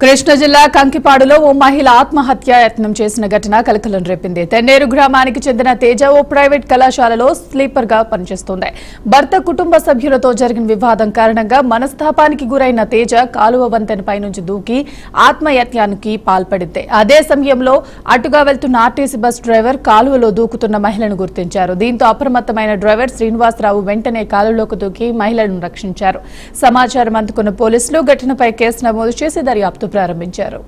కృష్ణా జిల్లా కంకిపాడులో ఓ మహిళ ఆత్మహత్యాయత్నం చేసిన ఘటన కలకలం రేపింది. తెన్నేరు గ్రామానికి చెందిన తేజ ఓ ప్రైవేట్ కళాశాలలో స్లీపర్ గా పనిచేస్తోంది. భర్త కుటుంబ సభ్యులతో జరిగిన వివాదం కారణంగా మనస్తాపానికి గురైన తేజ కాలువ వంతెనపై నుంచి దూకి ఆత్మహత్యానికి పాల్పడింది. అదే సమయంలో అటుగా వెళ్తున్న ఆర్టీసీ బస్ డ్రైవర్ కాలువలో దూకుతున్న మహిళను గుర్తించారు. దీంతో అప్రమత్తమైన డ్రైవర్ శ్రీనివాసరావు వెంటనే కాలువలోకి దూకి మహిళను రక్షించారు. సమాచారం అందుకున్న పోలీసులు ఘటనపై కేసు నమోదు చేసి దర్యాప్తు ప్రారంభించారు.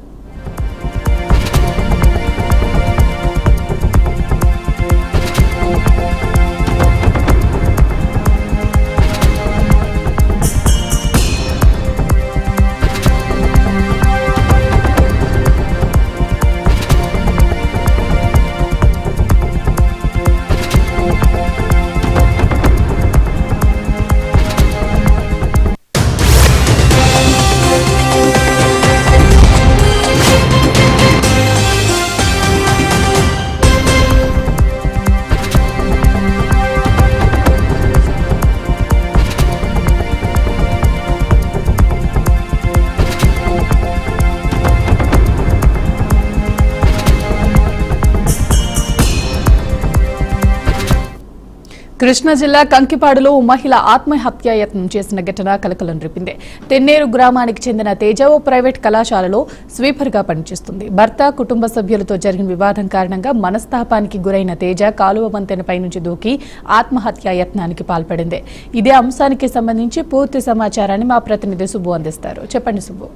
కృష్ణా జిల్లా కంకిపాడులో మహిళ ఆత్మహత్యాయత్నం చేసిన ఘటన కలకలం రేపింది. తెన్నేరు గ్రామానికి చెందిన తేజ ఓ ప్రైవేట్ కళాశాలలో స్వీపర్ గా పనిచేస్తుంది. భర్త కుటుంబ సభ్యులతో జరిగిన వివాదం కారణంగా మనస్తాపానికి గురైన తేజ కాలువ వంతెనపై నుంచి దూకి ఆత్మహత్యాయత్నానికి పాల్పడింది. ఇదే అంశానికి సంబంధించి పూర్తి సమాచారాన్ని మా ప్రతినిధి సుబ్బు అందిస్తారు. చెప్పండి సుబ్బు.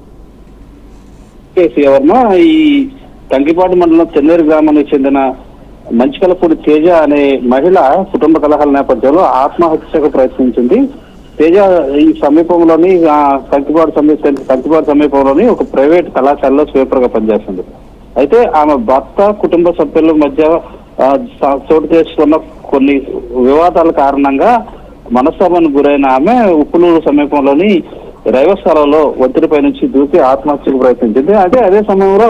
ఈ కంకిపాడు మండలం తెన్నేరు గ్రామానికి చెందిన మంచికలపూడి తేజ అనే మహిళ కుటుంబ కలహాల నేపథ్యంలో ఆత్మహత్యకు ప్రయత్నించింది. తేజ ఈ సమీపంలోని కంకిపాడు సమీపంలోని ఒక ప్రైవేట్ కళాశాలలో స్వీపర్ గా పనిచేస్తుంది. అయితే ఆమె భర్త కుటుంబ సభ్యుల మధ్య చోటు చేసుకున్న కొన్ని వివాదాల కారణంగా మనస్తాపానికి గురైన ఆమె ఉప్పులూరు సమీపంలోని రైల్వే స్థలంలో ఒత్తిడిపై నుంచి దూకి ఆత్మహత్యకు ప్రయత్నించింది. అదే సమయంలో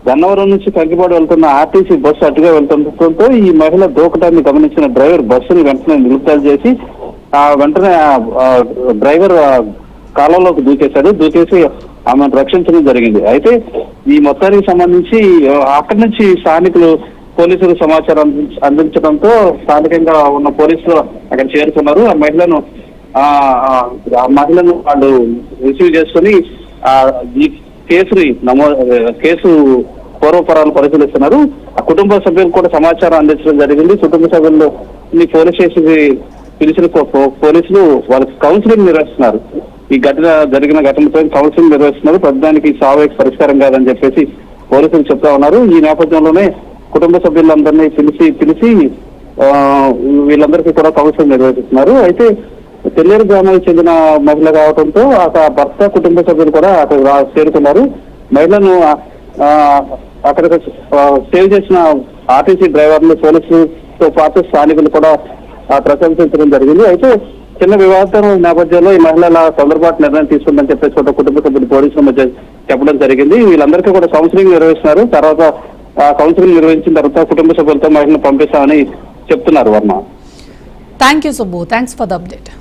గన్నవరం నుంచి కంకిపాడు వెళ్తున్న ఆర్టీసీ బస్సు అటుగా వెళ్తుండటంతో ఈ మహిళ దూకటాన్ని గమనించిన డ్రైవర్ బస్సుని వెంటనే నిలుపుదల చేసి వెంటనే డ్రైవర్ కాలంలోకి దూకేసి ఆమెను రక్షించడం జరిగింది. అయితే ఈ మొత్తానికి సంబంధించి అక్కడి నుంచి స్థానికులు పోలీసులు సమాచారం అందించడంతో స్థానికంగా ఉన్న పోలీసులు అక్కడ చేరుకున్నారు. ఆ మహిళను వాళ్ళు రిసీవ్ చేసుకుని ఈ కేసు పూర్వపరాలు పరిశీలిస్తున్నారు. ఆ కుటుంబ సభ్యులకు కూడా సమాచారం అందించడం జరిగింది. కుటుంబ సభ్యులు పోలీస్ స్టేషన్కి పిలిచిన పోలీసులు వాళ్ళకి కౌన్సిలింగ్ నిర్వహిస్తున్నారు. ఈ జరిగిన ఘటనపై కౌన్సిలింగ్ నిర్వహిస్తున్నారు. ప్రస్తుతానికి సావేకి పరిష్కారం కాదని చెప్పేసి పోలీసులు చెప్తా ఉన్నారు. ఈ నేపథ్యంలోనే కుటుంబ సభ్యులందరినీ పిలిచి వీళ్ళందరికీ కూడా కౌన్సిలింగ్ నిర్వహిస్తున్నారు. అయితే తెన్నేరు గ్రామానికి చెందిన మహిళ కావడంతో అక్కడ భర్త కుటుంబ సభ్యులు కూడా అక్కడ చేరుకున్నారు. మహిళను అక్కడ సేవ్ చేసిన ఆర్టీసీ డ్రైవర్లు పోలీసులతో పాటు స్థానికులు కూడా ప్రశంసించడం జరిగింది. అయితే చిన్న వివాదం నేపథ్యంలో ఈ మహిళల తొందరపాటు నిర్ణయం తీసుకుందని చెప్పేసి కుటుంబ సభ్యులు పోలీసుల మధ్య చెప్పడం జరిగింది. వీళ్ళందరికీ కూడా కౌన్సిలింగ్ నిర్వహిస్తున్నారు. తర్వాత కౌన్సిలింగ్ నిర్వహించిన తర్వాత కుటుంబ సభ్యులతో మహిళను పంపిస్తామని చెప్తున్నారు. Varma. Thank you Subbu. Thanks for the update.